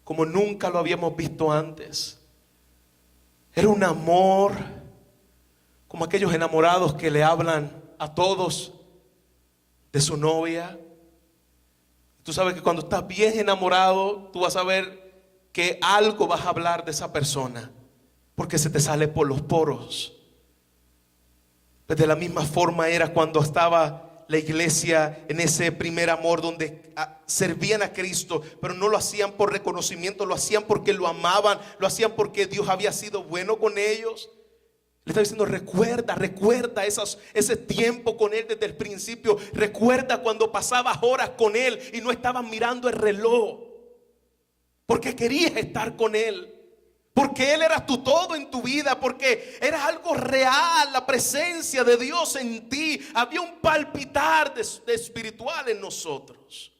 Speaker 2: como nunca lo habíamos visto antes. Era un amor como aquellos enamorados que le hablan a todos de su novia. Tú sabes que cuando estás bien enamorado, tú vas a ver que algo vas a hablar de esa persona, porque se te sale por los poros. Pues de la misma forma era cuando estaba la iglesia en ese primer amor, donde servían a Cristo, pero no lo hacían por reconocimiento, lo hacían porque lo amaban, lo hacían porque Dios había sido bueno con ellos. Le está diciendo: recuerda ese tiempo con Él desde el principio. Recuerda cuando pasabas horas con Él y no estabas mirando el reloj, porque querías estar con Él, porque Él era tu todo en tu vida, porque era algo real, la presencia de Dios en ti. Había un palpitar de espiritual en nosotros.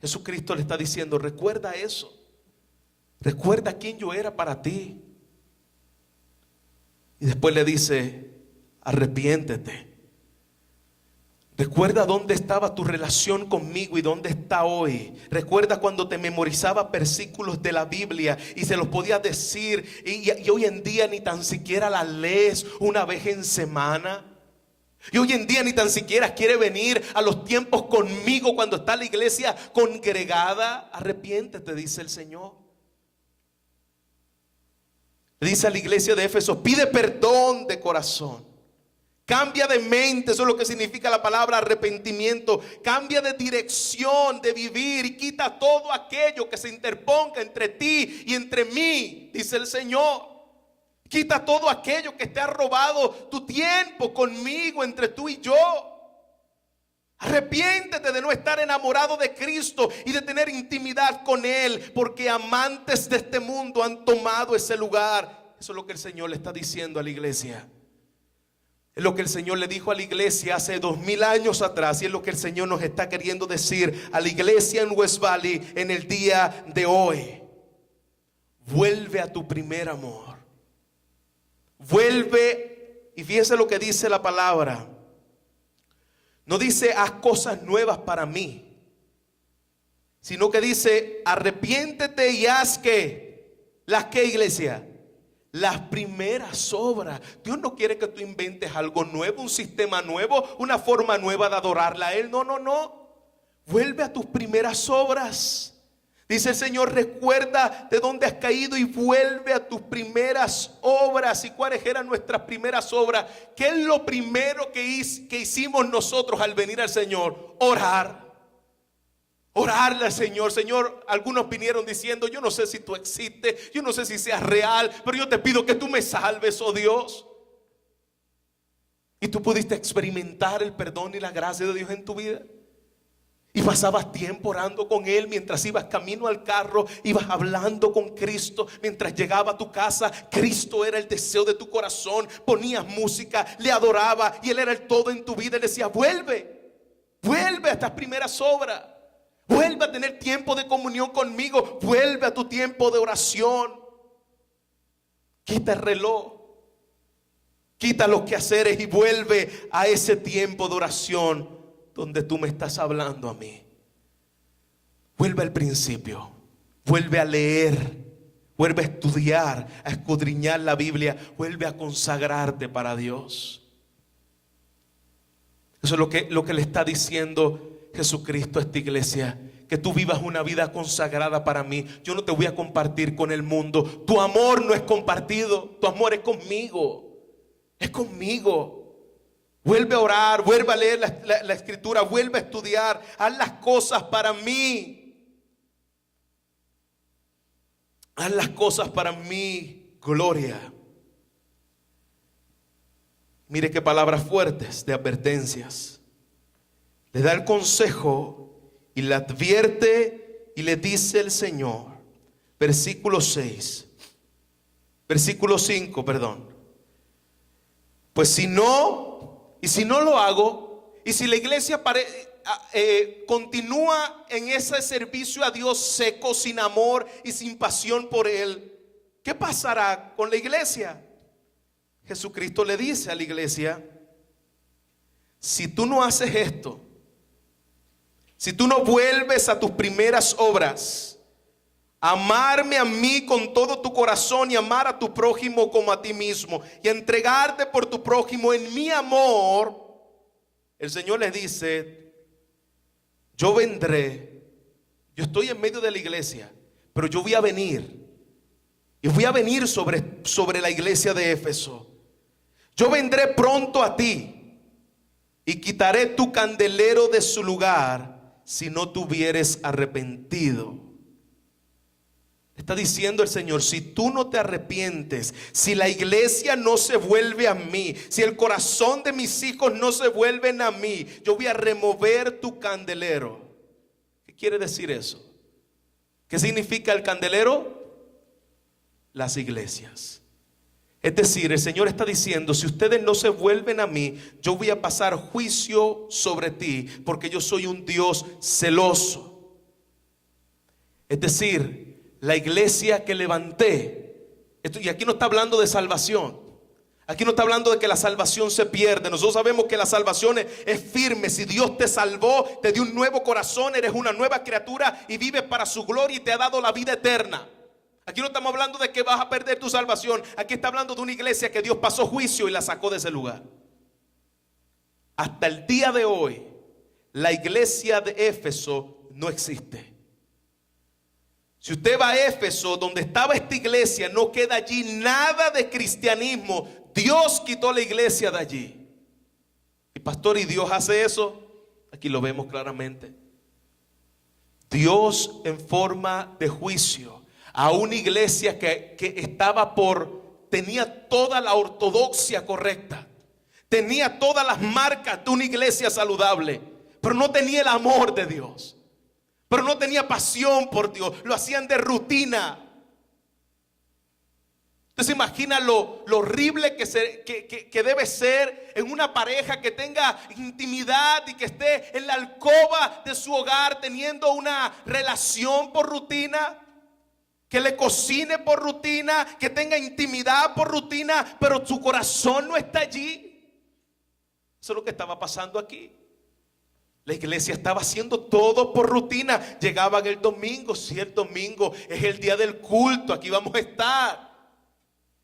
Speaker 2: Jesucristo le está diciendo: recuerda eso. Recuerda quién yo era para ti. Y después le dice: arrepiéntete. Recuerda dónde estaba tu relación conmigo y dónde está hoy. Recuerda cuando te memorizaba versículos de la Biblia y se los podías decir y hoy en día ni tan siquiera las lees una vez en semana. Y hoy en día ni tan siquiera quiere venir a los tiempos conmigo cuando está la iglesia congregada. Arrepiéntete, dice el Señor. Le dice a la iglesia de Éfeso: pide perdón de corazón. Cambia de mente, eso es lo que significa la palabra arrepentimiento. Cambia de dirección de vivir y quita todo aquello que se interponga entre ti y entre mí, dice el Señor. Quita todo aquello que te ha robado tu tiempo conmigo, entre tú y yo. Arrepiéntete de no estar enamorado de Cristo y de tener intimidad con Él, porque amantes de este mundo han tomado ese lugar. Eso es lo que el Señor le está diciendo a la iglesia. Es lo que el Señor le dijo a la iglesia hace 2000 años atrás, y es lo que el Señor nos está queriendo decir a la iglesia en West Valley en el día de hoy. Vuelve a tu primer amor. Vuelve, y fíjense lo que dice la palabra. No dice haz cosas nuevas para mí, sino que dice arrepiéntete y haz que, ¿las qué, iglesia? Las primeras obras. Dios no quiere que tú inventes algo nuevo, un sistema nuevo, una forma nueva de adorarla a Él. No. Vuelve a tus primeras obras. Dice el Señor: recuerda de dónde has caído y vuelve a tus primeras obras. ¿Y cuáles eran nuestras primeras obras? ¿Qué es lo primero que hicimos nosotros al venir al Señor? Orar. Orarle al Señor. Señor, algunos vinieron diciendo: yo no sé si tú existes, yo no sé si seas real, pero yo te pido que tú me salves, oh Dios. Y tú pudiste experimentar el perdón y la gracia de Dios en tu vida. Y pasabas tiempo orando con Él mientras ibas camino al carro, ibas hablando con Cristo. Mientras llegaba a tu casa, Cristo era el deseo de tu corazón. Ponías música, le adoraba y Él era el todo en tu vida. Él decía: vuelve a estas primeras obras. Vuelve a tener tiempo de comunión conmigo. Vuelve a tu tiempo de oración. Quita el reloj, quita los quehaceres y vuelve a ese tiempo de oración donde tú me estás hablando a mí. Vuelve al principio. Vuelve a leer. Vuelve a estudiar, a escudriñar la Biblia. Vuelve a consagrarte para Dios. Eso es lo que le está diciendo Jesucristo a esta iglesia. Que tú vivas una vida consagrada para mí. Yo no te voy a compartir con el mundo. Tu amor no es compartido. Tu amor es conmigo. Es conmigo. Vuelve a orar, vuelve a leer la escritura, vuelve a estudiar. Haz las cosas para mí. Haz las cosas para mí. Gloria. Mire qué palabras fuertes de advertencias. Le da el consejo y le advierte y le dice el Señor. Versículo 6. Versículo 5, perdón. Pues si no lo hago, y si la iglesia continúa en ese servicio a Dios seco, sin amor y sin pasión por Él, ¿qué pasará con la iglesia? Jesucristo le dice a la iglesia: si tú no haces esto, si tú no vuelves a tus primeras obras, amarme a mí con todo tu corazón y amar a tu prójimo como a ti mismo, y entregarte por tu prójimo en mi amor, el Señor les dice: yo vendré. Yo estoy en medio de la iglesia, pero yo voy a venir. Y voy a venir sobre la iglesia de Éfeso. Yo vendré pronto a ti y quitaré tu candelero de su lugar si no te hubieres arrepentido. Está diciendo el Señor: si tú no te arrepientes, si la iglesia no se vuelve a mí, si el corazón de mis hijos no se vuelven a mí, yo voy a remover tu candelero. ¿Qué quiere decir eso? ¿Qué significa el candelero? Las iglesias. Es decir, el Señor está diciendo: si ustedes no se vuelven a mí, yo voy a pasar juicio sobre ti, porque yo soy un Dios celoso. Es decir, la iglesia que levanté, y aquí no está hablando de salvación, Aquí no está hablando de que la salvación se pierde. Nosotros sabemos que la salvación es firme. Si Dios te salvó, te dio un nuevo corazón, eres una nueva criatura y vives para su gloria y te ha dado la vida eterna. Aquí no estamos hablando de que vas a perder tu salvación. Aquí está hablando de una iglesia que Dios pasó juicio y la sacó de ese lugar. Hasta el día de hoy, la iglesia de Éfeso no existe. Si usted va a Éfeso, donde estaba esta iglesia, no queda allí nada de cristianismo. Dios quitó la iglesia de allí. Y pastor, ¿y Dios hace eso? Aquí lo vemos claramente. Dios en forma de juicio a una iglesia que tenía toda la ortodoxia correcta. Tenía todas las marcas de una iglesia saludable, pero no tenía el amor de Dios. Pero no tenía pasión por Dios. Lo hacían de rutina. Usted se imagina lo horrible que debe ser en una pareja que tenga intimidad y que esté en la alcoba de su hogar teniendo una relación por rutina, que le cocine por rutina, que tenga intimidad por rutina, pero su corazón no está allí. Eso es lo que estaba pasando aquí. La iglesia estaba haciendo todo por rutina. Llegaban el domingo, si el domingo es el día del culto, aquí vamos a estar.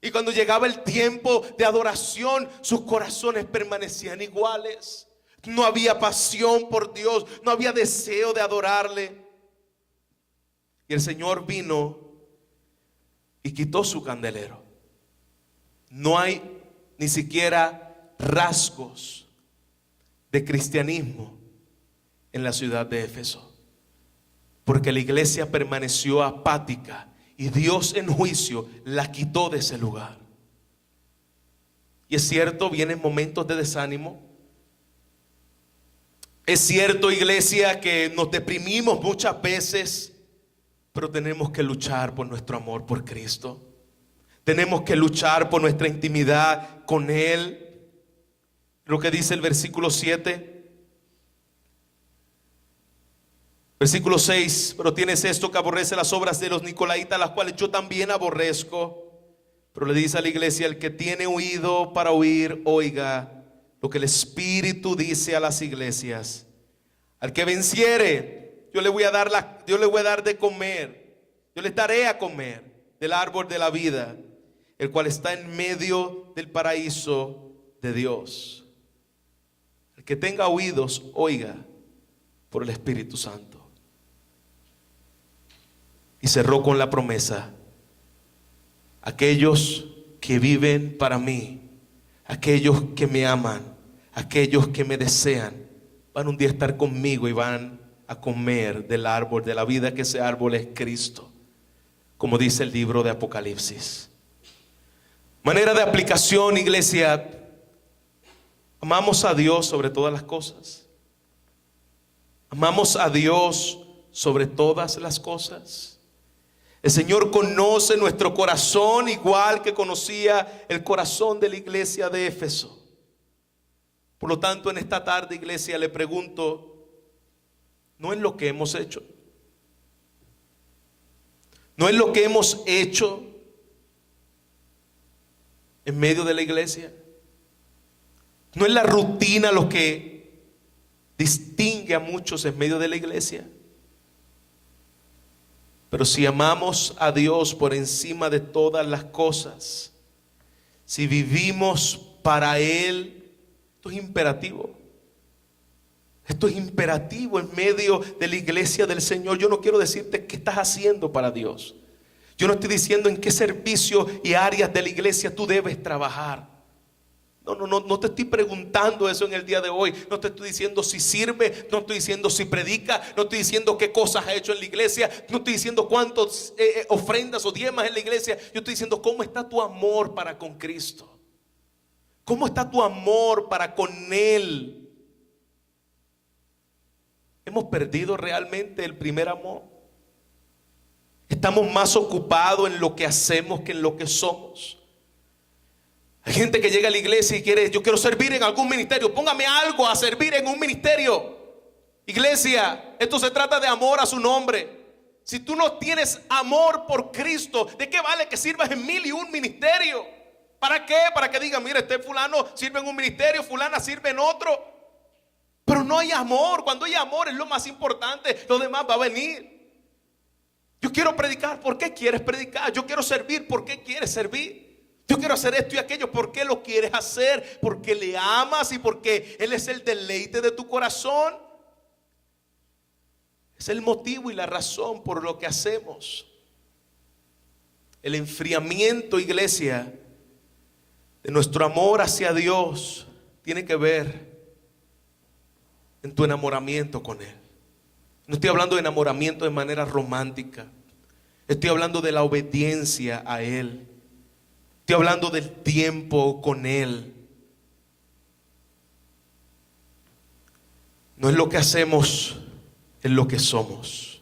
Speaker 2: Y cuando llegaba el tiempo de adoración, sus corazones permanecían iguales. No había pasión por Dios, no había deseo de adorarle. Y el Señor vino y quitó su candelero. No hay ni siquiera rasgos de cristianismo en la ciudad de Éfeso, porque la iglesia permaneció apática y Dios en juicio la quitó de ese lugar. Y es cierto, vienen momentos de desánimo. Es cierto, iglesia, que nos deprimimos muchas veces, pero tenemos que luchar por nuestro amor por Cristo. Tenemos que luchar por nuestra intimidad con Él. Lo que dice el versículo 7. Versículo 6, pero tienes esto, que aborrece las obras de los nicolaitas, las cuales yo también aborrezco. Pero le dice a la iglesia: el que tiene oído para oír, oiga lo que el Espíritu dice a las iglesias. Al que venciere, yo le voy a dar de comer, yo les daré a comer del árbol de la vida, el cual está en medio del paraíso de Dios. El que tenga oídos, oiga por el Espíritu Santo. Y cerró con la promesa: aquellos que viven para mí, aquellos que me aman, aquellos que me desean, van un día a estar conmigo y van a comer del árbol de la vida, que ese árbol es Cristo, como dice el libro de Apocalipsis. Manera de aplicación, iglesia: amamos a Dios sobre todas las cosas. Amamos a Dios sobre todas las cosas. El Señor conoce nuestro corazón igual que conocía el corazón de la iglesia de Éfeso. Por lo tanto, en esta tarde, iglesia, le pregunto: ¿no es lo que hemos hecho? ¿No es lo que hemos hecho en medio de la iglesia? ¿No es la rutina lo que distingue a muchos en medio de la iglesia? Pero si amamos a Dios por encima de todas las cosas, si vivimos para Él, esto es imperativo. Esto es imperativo en medio de la iglesia del Señor. Yo no quiero decirte qué estás haciendo para Dios. Yo no estoy diciendo en qué servicio y áreas de la iglesia tú debes trabajar. No te estoy preguntando eso en el día de hoy. No te estoy diciendo si sirve, no estoy diciendo si predica, no estoy diciendo qué cosas ha hecho en la iglesia, no estoy diciendo cuántas ofrendas o diezmas en la iglesia. Yo estoy diciendo cómo está tu amor para con Cristo. ¿Cómo está tu amor para con Él? ¿Hemos perdido realmente el primer amor? ¿Estamos más ocupados en lo que hacemos que en lo que somos? Hay gente que llega a la iglesia y yo quiero servir en algún ministerio. Póngame algo a servir en un ministerio. Iglesia, esto se trata de amor a su nombre. Si tú no tienes amor por Cristo, ¿de qué vale que sirvas en 1001 ministerios? ¿Para qué? Para que digan, mira, este fulano sirve en un ministerio, fulana sirve en otro. Pero no hay amor. Cuando hay amor es lo más importante. Lo demás va a venir. Yo quiero predicar. ¿Por qué quieres predicar? Yo quiero servir. ¿Por qué quieres servir? Yo quiero hacer esto y aquello. ¿Por qué lo quieres hacer? Porque le amas y porque Él es el deleite de tu corazón. Es el motivo y la razón por lo que hacemos. El enfriamiento, iglesia, de nuestro amor hacia Dios tiene que ver en tu enamoramiento con Él. No estoy hablando de enamoramiento de manera romántica. Estoy hablando de la obediencia a Él. Estoy hablando del tiempo con Él. No es lo que hacemos, es lo que somos.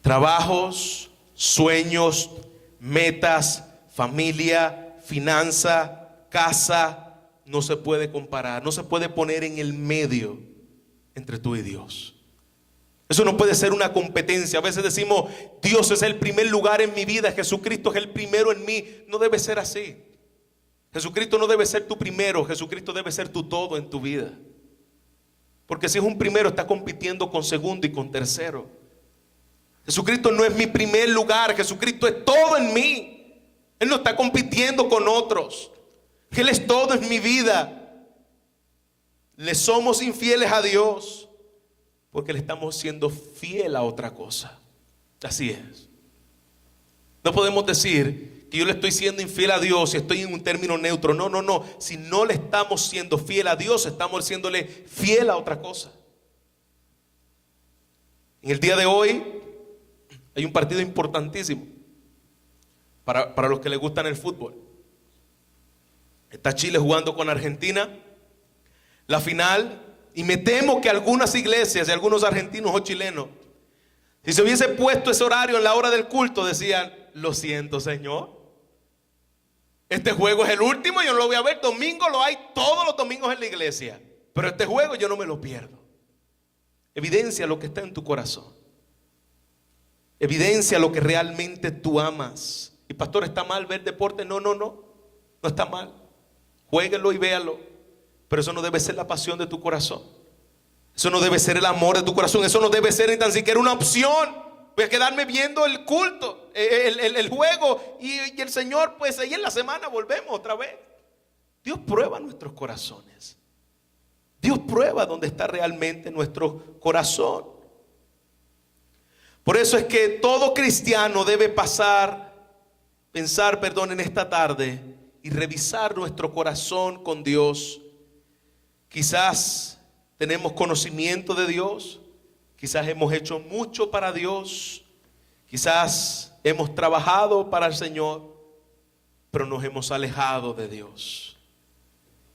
Speaker 2: Trabajos, sueños, metas, familia, finanza, casa, no se puede comparar, no se puede poner en el medio entre tú y Dios. Eso no puede ser una competencia. A veces decimos, Dios es el primer lugar en mi vida, Jesucristo es el primero en mí. No debe ser así. Jesucristo no debe ser tu primero, Jesucristo debe ser tu todo en tu vida. Porque si es un primero, está compitiendo con segundo y con tercero. Jesucristo no es mi primer lugar, Jesucristo es todo en mí. Él no está compitiendo con otros. Él es todo en mi vida. Le somos infieles a Dios porque le estamos siendo fiel a otra cosa. Así es. No podemos decir que yo le estoy siendo infiel a Dios y estoy en un término neutro. No, no, no. Si no le estamos siendo fiel a Dios, estamos siéndole fiel a otra cosa. En el día de hoy hay un partido importantísimo para los que les gustan el fútbol. Está Chile jugando con Argentina, la final, y me temo que algunas iglesias y algunos argentinos o chilenos, si se hubiese puesto ese horario en la hora del culto, decían, lo siento, Señor, este juego es el último, yo no lo voy a ver. Domingo lo hay todos los domingos en la iglesia, pero este juego yo no me lo pierdo. Evidencia lo que está en tu corazón. Evidencia lo que realmente tú amas. Y pastor, ¿está mal ver deporte? No, no, no. No está mal. Juéguenlo y véanlo. Pero eso no debe ser la pasión de tu corazón. Eso no debe ser el amor de tu corazón. Eso no debe ser ni tan siquiera una opción. Voy a quedarme viendo el culto, el juego. Y el Señor, pues ahí en la semana volvemos otra vez. Dios prueba nuestros corazones. Dios prueba dónde está realmente nuestro corazón. Por eso es que todo cristiano debe pensar en esta tarde y revisar nuestro corazón con Dios. Quizás tenemos conocimiento de Dios, quizás hemos hecho mucho para Dios, quizás hemos trabajado para el Señor, pero nos hemos alejado de Dios.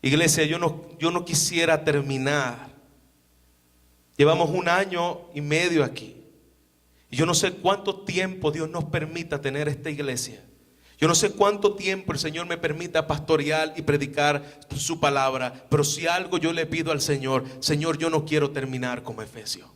Speaker 2: Iglesia, yo no quisiera terminar. Llevamos 1 año y medio aquí. Y yo no sé cuánto tiempo Dios nos permita tener esta iglesia. Yo no sé cuánto tiempo el Señor me permita pastorear y predicar su palabra. Pero si algo yo le pido al Señor, Señor, yo no quiero terminar como Efesios.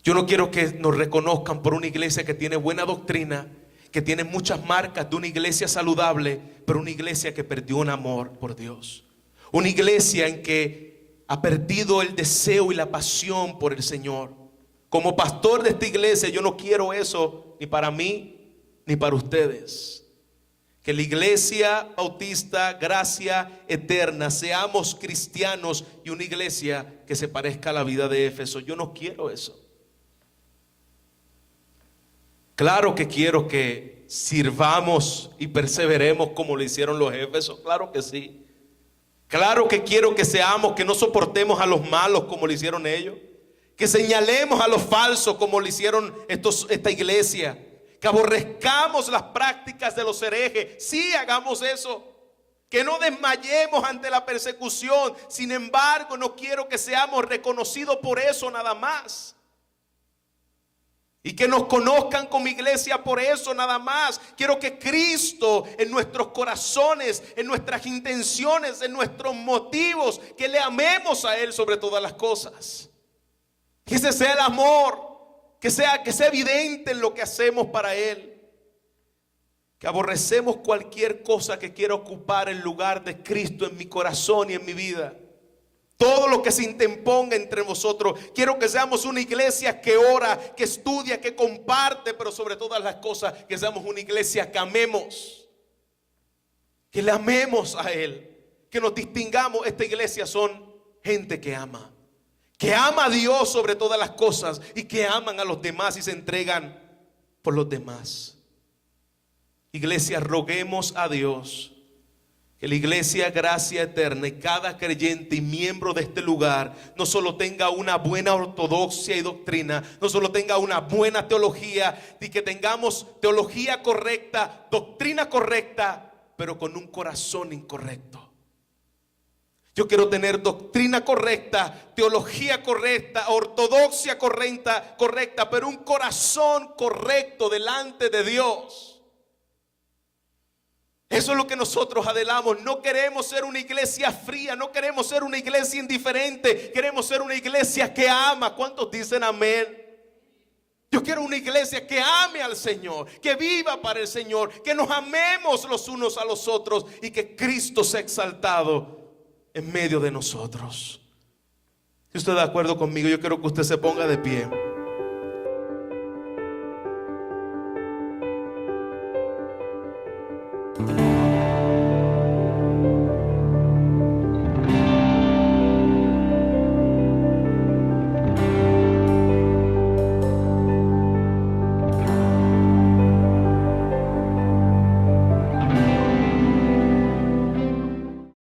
Speaker 2: Yo no quiero que nos reconozcan por una iglesia que tiene buena doctrina, que tiene muchas marcas de una iglesia saludable, pero una iglesia que perdió un amor por Dios. Una iglesia en que ha perdido el deseo y la pasión por el Señor. Como pastor de esta iglesia, yo no quiero eso ni para mí ni para ustedes. Que la iglesia bautista Gracia Eterna seamos cristianos y una iglesia que se parezca a la vida de Éfeso. Yo no quiero eso. Claro que quiero que sirvamos y perseveremos como lo hicieron los Éfesos. Claro que sí. Claro que quiero que seamos, que no soportemos a los malos como lo hicieron ellos. Que señalemos a los falsos como lo hicieron esta iglesia. Que aborrezcamos las prácticas de los herejes. Sí, hagamos eso. Que no desmayemos ante la persecución. Sin embargo, no quiero que seamos reconocidos por eso nada más. Y que nos conozcan como iglesia por eso nada más. Quiero que Cristo en nuestros corazones, en nuestras intenciones, en nuestros motivos, que le amemos a Él sobre todas las cosas. Que ese sea el amor, que sea evidente en lo que hacemos para Él. que aborrecemos cualquier cosa que quiera ocupar el lugar de Cristo en mi corazón y en mi vida. Todo lo que se interponga entre vosotros. Quiero que seamos una iglesia que ora, que estudia, que comparte, pero sobre todas las cosas, que seamos una iglesia que amemos. Que le amemos a Él. Que nos distingamos. Esta iglesia son gente que ama. Que ama a Dios sobre todas las cosas y que aman a los demás y se entregan por los demás. Iglesia, roguemos a Dios que la iglesia Gracia Eterna y cada creyente y miembro de este lugar no solo tenga una buena ortodoxia y doctrina, no solo tenga una buena teología, y que tengamos teología correcta, doctrina correcta, pero con un corazón incorrecto. Yo quiero tener doctrina correcta, teología correcta, ortodoxia correcta, pero un corazón correcto delante de Dios. Eso es lo que nosotros anhelamos. No queremos ser una iglesia fría, no queremos ser una iglesia indiferente, queremos ser una iglesia que ama. ¿Cuántos dicen amén? Yo quiero una iglesia que ame al Señor, que viva para el Señor, que nos amemos los unos a los otros y que Cristo sea exaltado en medio de nosotros. Si usted está de acuerdo conmigo, yo quiero que usted se ponga de pie.